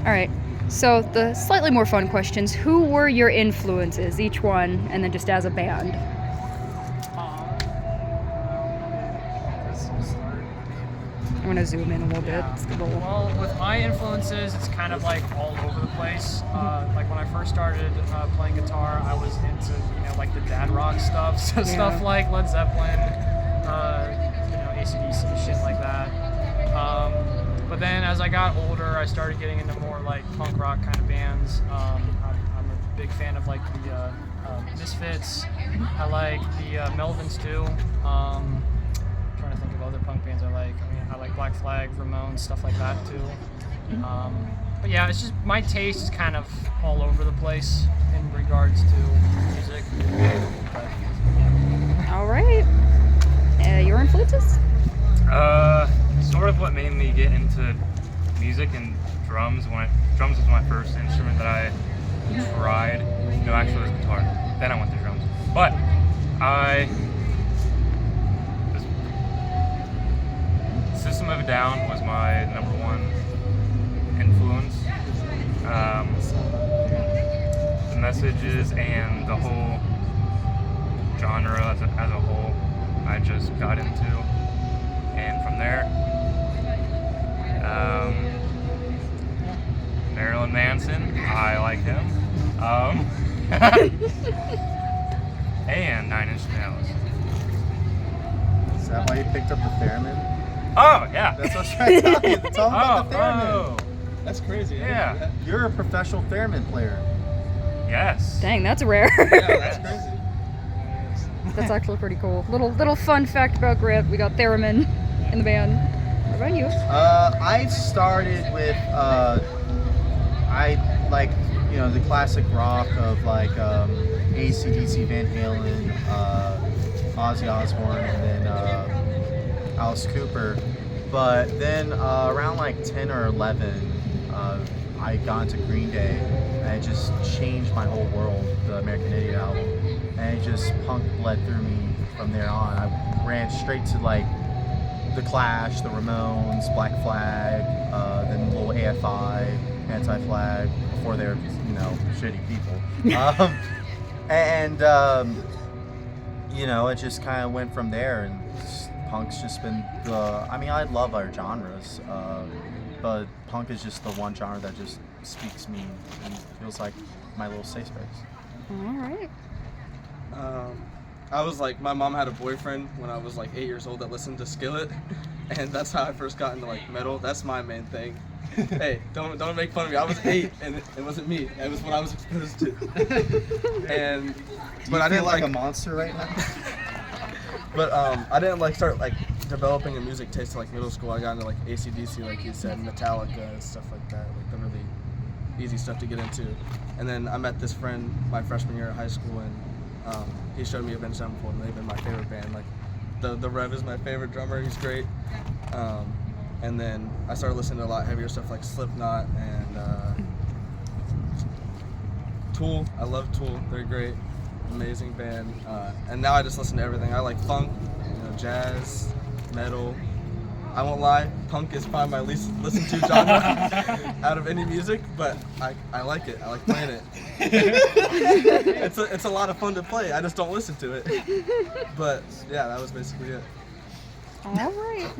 All right. So the slightly more fun questions. Who were your influences, each one, and then just as a band? Let's start. I'm gonna zoom in a little bit. Yeah. It's a little- Well, with my influences, it's kind of like all over the place. Like when I first started playing guitar, I was into like the dad rock stuff, so stuff like Led Zeppelin, AC/DC, shit like that. But then as I got older, I started getting into more like punk rock kind of bands. I'm a big fan of like the Misfits. I like the Melvins too. Trying to think of other punk bands I like. I mean, I like Black Flag, Ramones, stuff like that too. But yeah, it's just my taste is kind of all over the place in regards to music. But, All right. Your influences? Sort of what made me get into music and drums. Drums was my first instrument that I tried. No, actually, it was guitar. Then I went to drums. But System of a Down was my number one influence. The messages and the whole genre as a whole, I just got into. And from there, Marilyn Manson, I like him. And Nine Inch Nails. Is that why you picked up the theremin? Oh, yeah. That's what I was trying to tell you. It's all about the theremin. Oh, That's crazy. Yeah. You're a professional theremin player. yes. Dang, that's rare. Yeah, that's crazy. That's actually pretty cool. Little fun fact about Grip. We got theremin in the band. What about you? I started with I like the classic rock of like AC/DC, Van Halen, Ozzy Osbourne, and then Alice Cooper. But then around like 10 or 11, I got into Green Day, and it just changed my whole world. The American Idiot album, and it just punk bled through me from there on. I ran straight to like the Clash, the Ramones, Black Flag, then little AFI, Anti-Flag, before they were shitty people. It just kind of went from there, and punk's just been I love our genres, but punk is just the one genre that just speaks me and feels like my little safe space. All right. I was like, my mom had a boyfriend when I was like 8 years old that listened to Skillet, and that's how I first got into like metal. That's my main thing. Hey, don't make fun of me. I was 8, and it wasn't me. It was what I was exposed to. But I didn't like a monster right now. But I didn't like start like developing a music taste till like middle school. I got into like AC/DC, like you said, Metallica, stuff like that, like the really easy stuff to get into. And then I met this friend my freshman year of high school, and he showed me Avenged Sevenfold, and they've been my favorite band. Like the Rev is my favorite drummer. He's great. And then I started listening to a lot heavier stuff like Slipknot and Tool. I love Tool. They're great, amazing band. And now I just listen to everything. I like funk, jazz, metal. I won't lie, punk is probably my least listened to genre out of any music, but I like it. I like playing it. It's a lot of fun to play. I just don't listen to it. But yeah, that was basically it. All right.